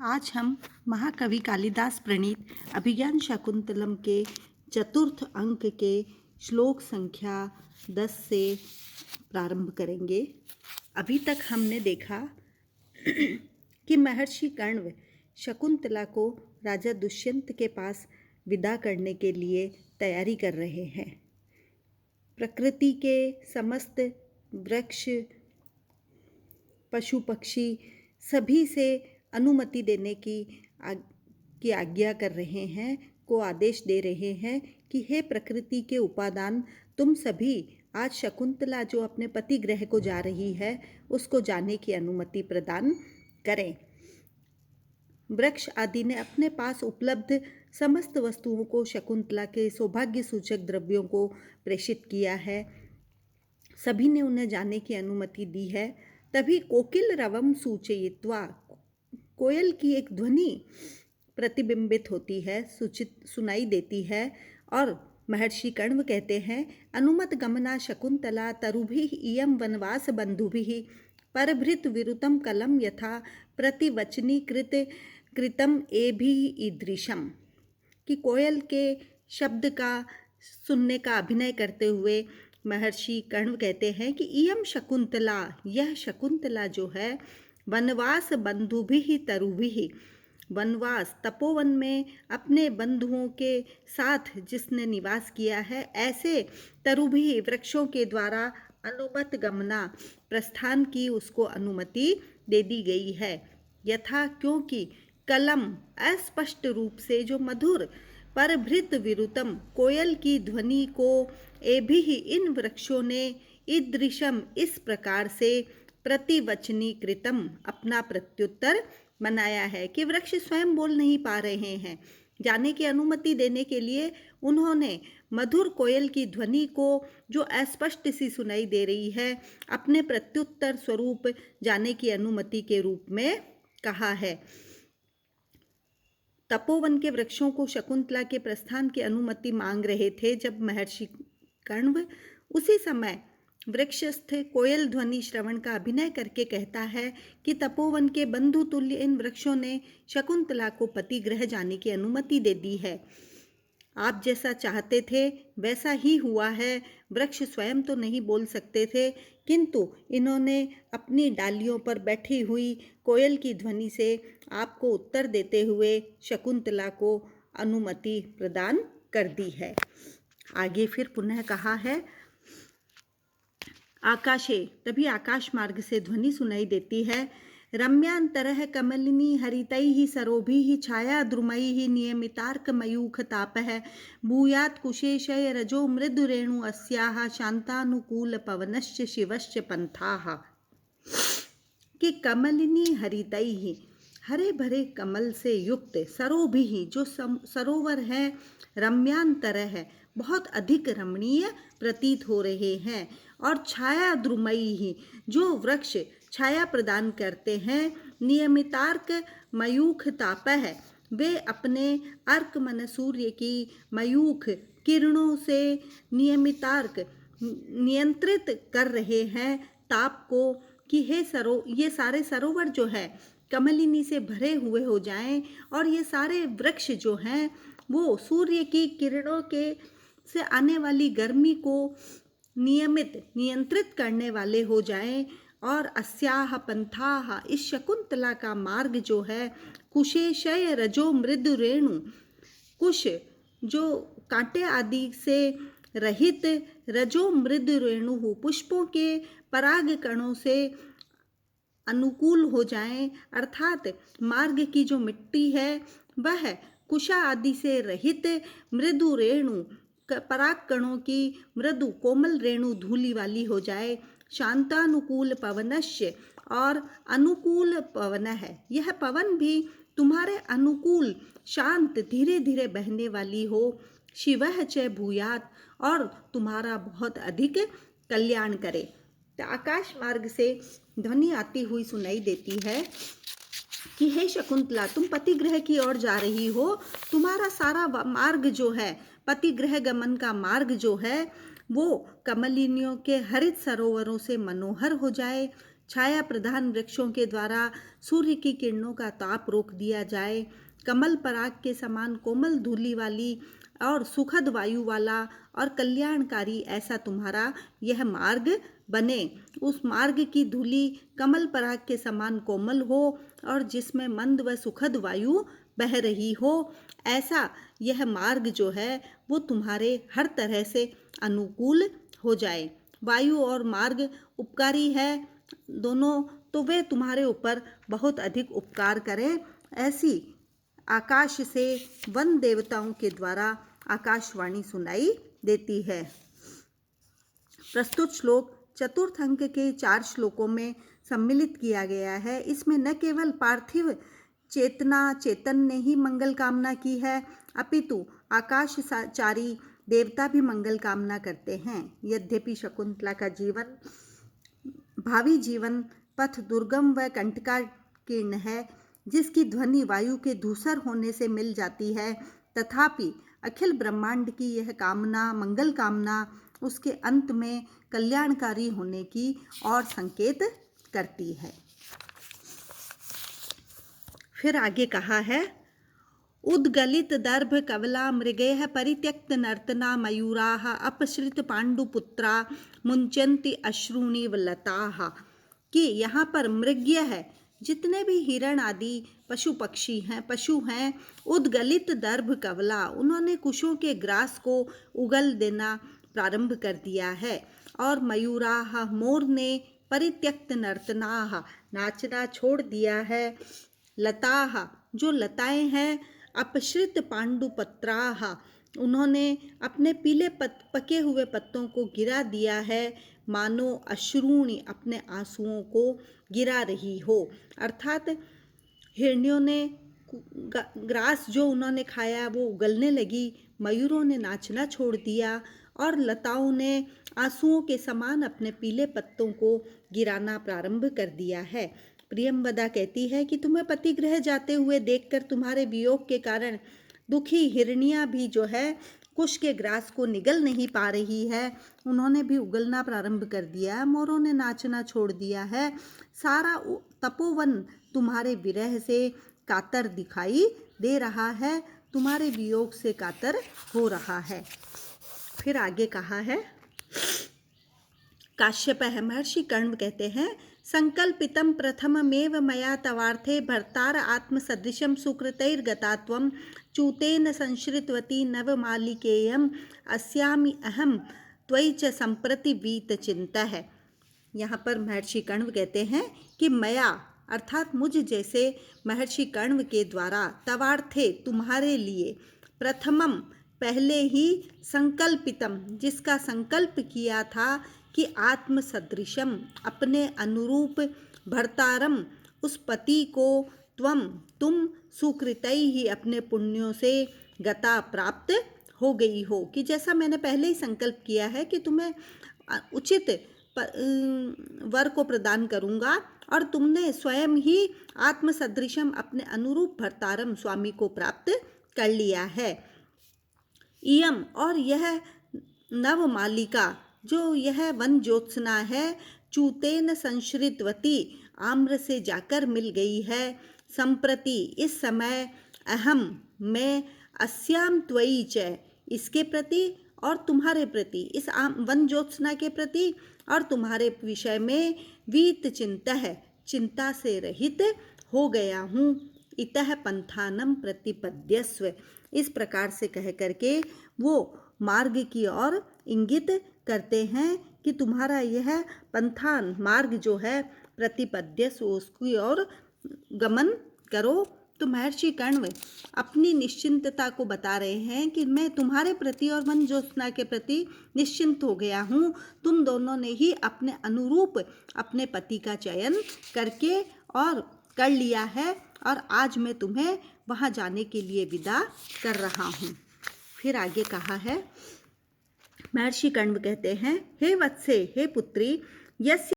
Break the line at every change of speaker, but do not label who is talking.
आज हम महाकवि कालिदास प्रणीत अभिज्ञान शाकुंतलम के चतुर्थ अंक के श्लोक संख्या 10 से प्रारंभ करेंगे। अभी तक हमने देखा कि महर्षि कण्व शकुंतला को राजा दुष्यंत के पास विदा करने के लिए तैयारी कर रहे हैं। प्रकृति के समस्त वृक्ष, पशु पक्षी सभी से अनुमति देने की आज्ञा कर रहे हैं, को आदेश दे रहे हैं कि हे प्रकृति के उपादान, तुम सभी आज शकुंतला जो अपने पति गृह को जा रही है उसको जाने की अनुमति प्रदान करें। वृक्ष आदि ने अपने पास उपलब्ध समस्त वस्तुओं को शकुंतला के सौभाग्य सूचक द्रव्यों को प्रेषित किया है। सभी ने उन्हें जाने की अनुमति दी है। तभी कोकिल रवम सूचयित्वा, कोयल की एक ध्वनि प्रतिबिंबित होती है, सुनाई देती है और महर्षि कण्व कहते हैं, अनुमत गमना शकुंतला तरुभिः इयं वनवास बंधुभिः परभृत विरुतम कलम यथा प्रतिवचनी कृतम एभिः ईदृशम। कि कोयल के शब्द का सुनने का अभिनय करते हुए महर्षि कण्व कहते हैं कि इयम शकुंतला, यह शकुंतला जो है, वनवास बंधुभिः तरुभिः, वनवास तपोवन में अपने बंधुओं के साथ जिसने निवास किया है, ऐसे तरुभिः वृक्षों के द्वारा अनुमत गमना, प्रस्थान की उसको अनुमति दे दी गई है। यथा, क्योंकि कलम अस्पष्ट रूप से जो मधुर, परभृत विरुतम कोयल की ध्वनि को, एभिः इन वृक्षों ने, ईदृशम इस प्रकार से, प्रतिवचनी कृतम अपना प्रत्युत्तर बनाया है। कि वृक्ष स्वयं बोल नहीं पा रहे हैं, जाने की अनुमति देने के लिए उन्होंने मधुर कोयल की ध्वनि को, जो अस्पष्ट सी सुनाई दे रही है, अपने प्रत्युत्तर स्वरूप जाने की अनुमति के रूप में कहा है। तपोवन के वृक्षों को शकुंतला के प्रस्थान की अनुमति मांग रहे थे जब महर्षि कण्व उसी समय वृक्षस्थ कोयल ध्वनि श्रवण का अभिनय करके कहता है कि तपोवन के बंधु तुल्य इन वृक्षों ने शकुंतला को पति गृह जाने की अनुमति दे दी है। आप जैसा चाहते थे वैसा ही हुआ है। वृक्ष स्वयं तो नहीं बोल सकते थे, किंतु इन्होंने अपनी डालियों पर बैठी हुई कोयल की ध्वनि से आपको उत्तर देते हुए शकुंतला को अनुमति प्रदान कर दी है। आगे फिर पुनः कहा है, आकाशे, तभी आकाश मार्ग से ध्वनि सुनाई देती है, रम्यांतरः कमलिनी हरितैः सरोभिः छाया द्रुमैः नियमितार्क मयूख तापः भूयात् कुशेशय रजो मृदुरेणु अस्याः शांतानुकूल पवनश्च शिवश्च पंथाः। कि कमलिनी हरितैः, हरे भरे कमल से युक्त, सरोभिः जो सरोवर है, रम्यांतरः है, बहुत अधिक रमणीय प्रतीत हो रहे हैं, और छाया द्रुमैः जो वृक्ष छाया प्रदान करते हैं, नियमितार्क मयूख तापः वे अपने अर्क मन सूर्य की मयूख किरणों से नियमितार्क नियंत्रित कर रहे हैं ताप को। कि हे ये सारे सरोवर जो है कमलिनी से भरे हुए हो जाएं, और ये सारे वृक्ष जो हैं वो सूर्य की किरणों के से आने वाली गर्मी को नियंत्रित करने वाले हो जाएं। और अस्याह पंथाह, इस शकुंतला का मार्ग जो है, कुशेशय रजो मृदु रेणु, कुश जो कांटे आदि से रहित, रजो मृदु रेणु पुष्पों के पराग कणों से अनुकूल हो जाएं, अर्थात मार्ग की जो मिट्टी है वह कुशा आदि से रहित मृदु रेणु, पराग कणों की मृदु कोमल रेणु धूलि वाली हो जाए। शांतानुकूल पवनश्च, और अनुकूल पवन है, यह पवन भी तुम्हारे अनुकूल शांत धीरे धीरे बहने वाली हो। शिवः च भूयात्, और तुम्हारा बहुत अधिक कल्याण करे। तो आकाश मार्ग से ध्वनि आती हुई सुनाई देती है कि हे शकुंतला, तुम पति गृह की ओर जा रही हो, तुम्हारा सारा मार्ग जो है, पति गृह गमन का मार्ग जो है, वो कमलिनियों के हरित सरोवरों से मनोहर हो जाए, छाया प्रधान वृक्षों के द्वारा सूर्य की किरणों का ताप रोक दिया जाए। कमल पराग के समान कोमल धूलि वाली और सुखद वायु वाला और कल्याणकारी ऐसा तुम्हारा यह मार्ग बने। उस मार्ग की धूलि कमल पराग के समान कोमल हो और जिसमें मंद व सुखद वायु बह रही हो। ऐसा यह मार्ग जो है वो तुम्हारे हर तरह से अनुकूल हो जाए। वायु और मार्ग उपकारी है दोनों, तो वे तुम्हारे ऊपर बहुत अधिक उपकार करें। ऐसी आकाश से वन देवताओं के द्वारा आकाशवाणी सुनाई देती है। प्रस्तुत श्लोक चतुर्थ अंक के 4 श्लोकों में सम्मिलित किया गया है। इसमें न केवल पार्थिव चेतन ने ही मंगल कामना की है, अपितु आकाशचारी देवता भी मंगल कामना करते हैं। यद्यपि शकुंतला का जीवन भावी जीवन पथ दुर्गम व कंटकाकीर्ण है, जिसकी ध्वनि वायु के धूसर होने से मिल जाती है, तथापि अखिल ब्रह्मांड की यह कामना, मंगल कामना, उसके अंत में कल्याणकारी होने की ओर संकेत करती है। फिर आगे कहा है, उद्गलित दर्भ कवला मृगेह परित्यक्त नर्तना मयूराः अपसृत पांडुपुत्रा मुंचन्ति अश्रूणि वलताः, कि यहाँ पर मृग्य है, जितने भी हिरण आदि पशु हैं, उद्गलित दर्भ कवला, उन्होंने कुशों के ग्रास को उगल देना प्रारंभ कर दिया है। और मयूराः, मोर ने परित्यक्त नर्तनाः, नाचना छोड़ दिया है। लताः, जो लताएं हैं, अपसृत पांडुपत्राः, उन्होंने अपने पीले पके हुए पत्तों को गिरा दिया है, मानो अश्रूणि, अपने आंसुओं को गिरा रही हो। अर्थात हिरनियों ने ग्रास जो उन्होंने खाया वो उगलने लगी, मयूरों ने नाचना छोड़ दिया और लताओं ने आंसुओं के समान अपने पीले पत्तों को गिराना प्रारंभ कर दिया है। प्रियंवदा कहती है कि तुम्हें पतिगृह जाते हुए देखकर तुम्हारे वियोग के कारण दुखी हिरनियां भी जो है कुश के ग्रास को निगल नहीं पा रही है, उन्होंने भी उगलना प्रारंभ कर दिया है। मोरों ने नाचना छोड़ दिया है। सारा तपोवन तुम्हारे विरह से कातर दिखाई दे रहा है, तुम्हारे वियोग से कातर हो रहा है। फिर आगे कहा है, काश्यप महर्षि कण्व कहते हैं, संकल्पितं प्रथममेव मया तवार्थे भर्तार आत्मसदृशं सुकृतैर्गता त्वं चूतेन संश्रितवती नवमालिकेयम् अस्यामि अहं त्वयि च सम्प्रति वीतचिन्तः। यहाँ पर महर्षि कण्व कहते हैं कि मया अर्थात मुझ जैसे महर्षि कण्व के द्वारा तवार्थे तुम्हारे लिए प्रथमम पहले ही संकल्पितम जिसका संकल्प किया था कि आत्म सदृशम अपने अनुरूप भर्तारम उस पति को तुम सुकृतई ही अपने पुण्यों से गता प्राप्त हो गई हो, कि जैसा मैंने पहले ही संकल्प किया है कि तुम्हें उचित वर को प्रदान करूंगा और तुमने स्वयं ही आत्म सदृशम अपने अनुरूप भर्तारम स्वामी को प्राप्त कर लिया है। इयम और यह नवमालिका जो यह वन ज्योत्सना है, चूतेन संश्रितवती आम्र से जाकर मिल गई है। संप्रति इस समय अहम मैं अस्याम त्वयि च इसके प्रति और तुम्हारे प्रति इस वन ज्योत्सना के प्रति और तुम्हारे विषय में वीत चिंता से रहित हो गया हूँ। इतः पंथानम प्रतिपद्यस्व, इस प्रकार से कह करके वो मार्ग की ओर इंगित करते हैं कि तुम्हारा यह पंथान मार्ग जो है प्रतिपद्यस्व उसकी ओर गमन करो। तो महर्षि कण्व अपनी निश्चिंतता को बता रहे हैं कि मैं तुम्हारे प्रति और वन ज्योत्सना के प्रति निश्चिंत हो गया हूँ। तुम दोनों ने ही अपने अनुरूप अपने पति का चयन करके और कर लिया है और आज मैं तुम्हें वहाँ जाने के लिए विदा कर रहा हूँ। फिर आगे कहा है, महर्षि कण्व कहते हैं, हे वत्से, हे पुत्री, यस्य